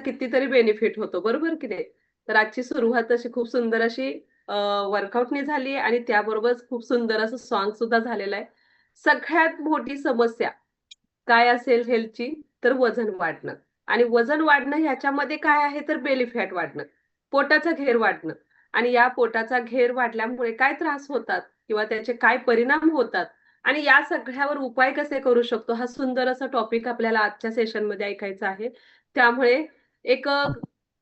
कितीतरी बेनिफिट होतो, बरोबर की नाही? तर आजची सुरुवात अशी खूप सुंदर अशी वर्कआउटने झाली आणि त्याबरोबरच खूप सुंदर असं सॉन्ग सुद्धा झालेलं आहे. सगळ्यात मोठी समस्या काय असेल हेल्थची? तर वजन वाढणं आणि वजन वाढणं ह्याच्यामध्ये काय आहे तर बेली फॅट वाढणं, पोटाचा घेर वाढणं आणि या पोटाचा घेर वाढल्यामुळे काय त्रास होतात किंवा त्याचे काय परिणाम होतात आणि या सगळ्यावर उपाय कसे करू शकतो हा सुंदर असा टॉपिक आपल्याला आजच्या सेशनमध्ये ऐकायचा आहे. त्यामुळे एक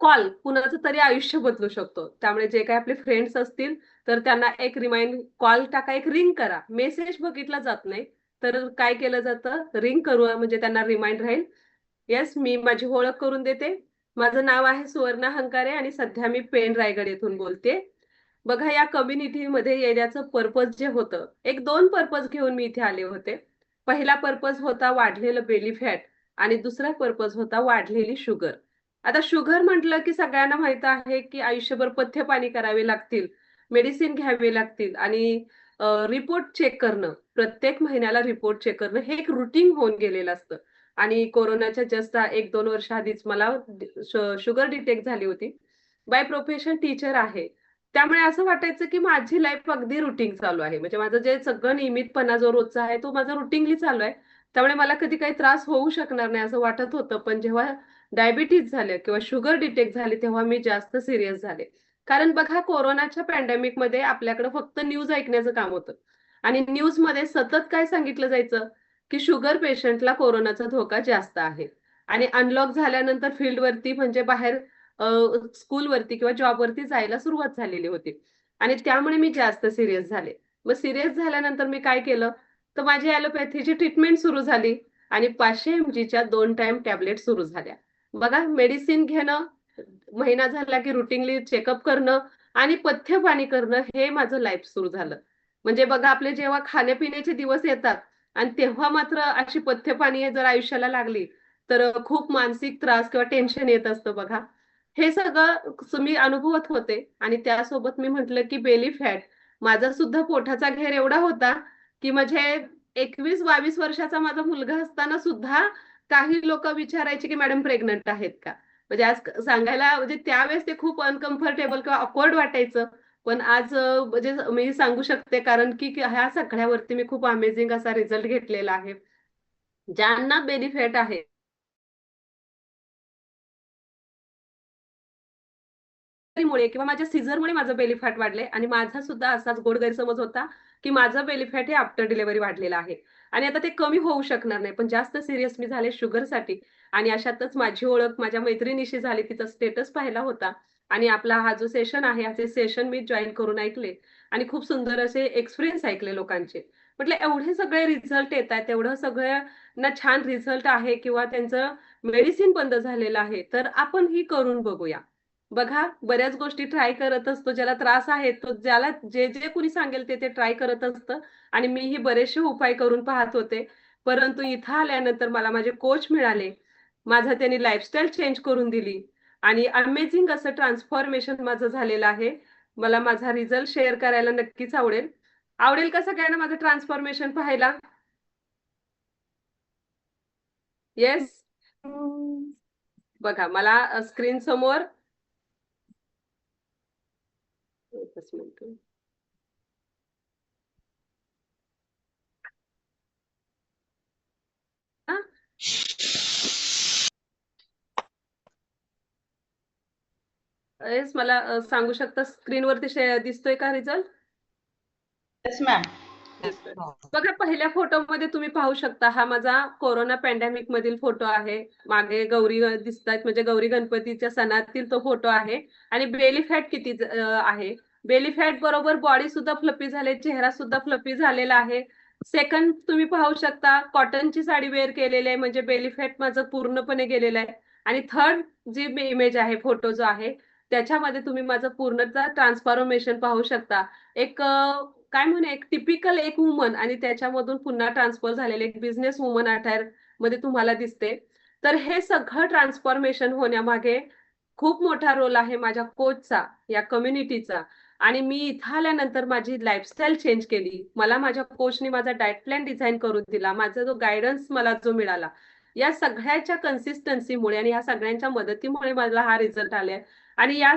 कॉल कुणाचं तरी आयुष्य बदलू शकतो. त्यामुळे जे काही आपले फ्रेंड्स असतील तर त्यांना एक रिमाइंड कॉल टाका, एक रिंग करा. मेसेज बघितला जात नाही. तर काय केलं जातं, रिंग करू म्हणजे त्यांना रिमाइंड राहील. येस, मी माझी ओळख करून देते. माझं नाव आहे सुवर्णा हंकारे आणि सध्या मी पेण रायगड येथून बोलते. बघा या कम्युनिटीमध्ये येण्याचं पर्पज जे होतं, एक 2 पर्पज घेऊन मी इथे आले होते. पहिला पर्पज होता वाढलेलं बेली फॅट आणि दुसरा पर्पज होता वाढलेली शुगर. आता शुगर म्हटलं की सगळ्यांना माहीत आहे की आयुष्यभर पथ्यपाणी करावे लागतील, मेडिसिन घ्यावी लागतील आणि रिपोर्ट चेक करणं, प्रत्येक महिन्याला रिपोर्ट चेक करणं हे एक रुटीन होऊन गेलेलं असतं. आणि कोरोनाच्या जस्ट 1-2 वर्ष आधीच मला शुगर डिटेक्ट झाली होती. बाय प्रोफेशन टीचर आहे. त्यामुळे असं वाटायचं, की माझी लाईफ अगदी रुटीन चालू आहे. म्हणजे माझं जे सगळं नियमितपणा जो रोजचा आहे, तो माझा रुटीनली चालू आहे. त्यामुळे मला कधी काही त्रास होऊ शकणार नाही असं वाटत होतं. पण जेव्हा डायबिटीज झालं किंवा शुगर डिटेक्ट झाली, तेव्हा मी जास्त सीरियस झाले. कारण बघा कोरोनाच्या पॅन्डेमिकमध्ये आपल्याकडे फक्त न्यूज ऐकण्याचं काम होतं आणि न्यूजमध्ये सतत काय सांगितलं जायचं, की शुगर पेशंटला कोरोनाचा धोका जास्त आहे आणि अनलॉक झाल्यानंतर फील्डवरती म्हणजे बाहेर स्कूलवरती किंवा जॉबवरती जायला सुरुवात झालेली होती आणि त्यामुळे मी जास्त सीरियस झाले. मग सीरियस झाल्यानंतर मी काय केलं, तर माझी ॲलोपॅथीची ट्रीटमेंट सुरू झाली आणि 500 एमजीच्या 2 टाईम टॅबलेट सुरू झाल्या. बघा मेडिसिन घेणं, महिना झाला की रुटीनली चेकअप करणं आणि पथ्यपाणी करणं हे माझं लाईफ सुरू झालं. म्हणजे बघा आपले जेव्हा खाण्यापिण्याचे दिवस येतात आणि तेव्हा मात्र अशी पथ्यपाणी जर आयुष्याला लागली, तर खूप मानसिक त्रास किंवा टेन्शन येत असतं बघा. हे सगळं मी अनुभवत होते आणि त्यासोबत मी म्हटलं, की बेली फॅट माझा सुद्धा पोटाचा घेर एवढा होता, की म्हणजे 21-22 वर्षाचा माझा मुलगा असताना सुद्धा काही लोकं विचारायचे, की "मॅडम प्रेग्नंट आहेत का?" म्हणजे आज सांगायला म्हणजे त्यावेळेस ते खूप अनकम्फर्टेबल किंवा ऑकवर्ड वाटायचं. पण आज म्हणजे मी सांगू शकते कारण की ह्या सगळ्यावरती मी खूप अमेझिंग असा रिझल्ट घेतलेला आहे. ज्यांना बेली फॅट आहे मुळे किंवा माझ्या सीझरमुळे माझं बेली फॅट वाढलंय आणि माझा सुद्धा असाच गोड गैरसमज होता, की माझं बेली फॅट हे आफ्टर डिलिव्हरी वाढलेलं आहे आणि आता ते कमी होऊ शकणार नाही. पण जास्त सीरियस मी झाले शुगरसाठी आणि अशातच माझी ओळख माझ्या मैत्रिणीशी झाली. तिचा स्टेटस पाहिला होता आणि आपला हा जो सेशन आहे, ह्याचे सेशन मी जॉइन करून ऐकले आणि खूप सुंदर असे एक्सपिरियन्स ऐकले लोकांचे. म्हटलं एवढे सगळे रिझल्ट येतायत, एवढं सगळ्यांना छान रिझल्ट आहे किंवा त्यांचं मेडिसिन बंद झालेलं आहे, तर आपणही करून बघूया. बघा, बऱ्याच गोष्टी ट्राय करत असतो. ज्याला त्रास आहे, तो ज्याला जे कुणी सांगेल ते ट्राय करत असतं आणि मीही बरेचसे उपाय करून पाहत होते. परंतु इथं आल्यानंतर मला माझे कोच मिळाले. माझं त्यांनी लाईफस्टाईल चेंज करून दिली आणि अमेझिंग असं ट्रान्सफॉर्मेशन माझं झालेलं आहे. मला माझा रिझल्ट शेअर करायला नक्कीच आवडेल. आवडेल का सगळ्यांना माझं ट्रान्सफॉर्मेशन पाहायला? येस? बघा मला स्क्रीन समोर एकच मिनिट. हां. येस मला सांगू शकता स्क्रीनवरती दिसतोय का रिझल्ट? Yes ma'am. दिसतोय. बघा पहिल्या फोटोमध्ये तुम्ही पाहू शकता हा माझा कोरोना पॅन्डेमिक मधील फोटो आहे. मागे गौरी दिसतायत म्हणजे गौरी गणपतीच्या सणातील तो फोटो आहे आणि बेली फॅट किती आहे. बेली फॅट बरोबर बॉडी सुद्धा फ्लफी झाले, चेहरा सुद्धा फ्लफी झालेला आहे. सेकंड तुम्ही पाहू शकता कॉटनची साडी वेअर केलेली आहे म्हणजे बेली फॅट माझं पूर्णपणे गेलेलं आहे आणि थर्ड जी इमेज आहे, फोटो जो आहे त्याच्यामध्ये तुम्ही माझं पूर्णतः ट्रान्सफॉर्मेशन पाहू शकता. एक काय म्हणू एक टिपिकल एक वुमन आणि त्याच्यामधून पुन्हा ट्रान्सफर झालेले एक बिझनेस वुमन अटायर मध्ये तुम्हाला दिसते. तर हे सगळं ट्रान्सफॉर्मेशन होण्यामागे खूप मोठा रोल आहे माझ्या कोचचा, या कम्युनिटीचा आणि मी इथं आल्यानंतर माझी लाईफस्टाईल चेंज केली. मला माझ्या कोचनी माझा डाएट प्लॅन डिझाइन करून दिला. माझा जो गाईडन्स मला जो मिळाला, या सगळ्याच्या कन्सिस्टन्सीमुळे आणि या सगळ्यांच्या मदतीमुळे मला हा रिझल्ट आलाय आणि या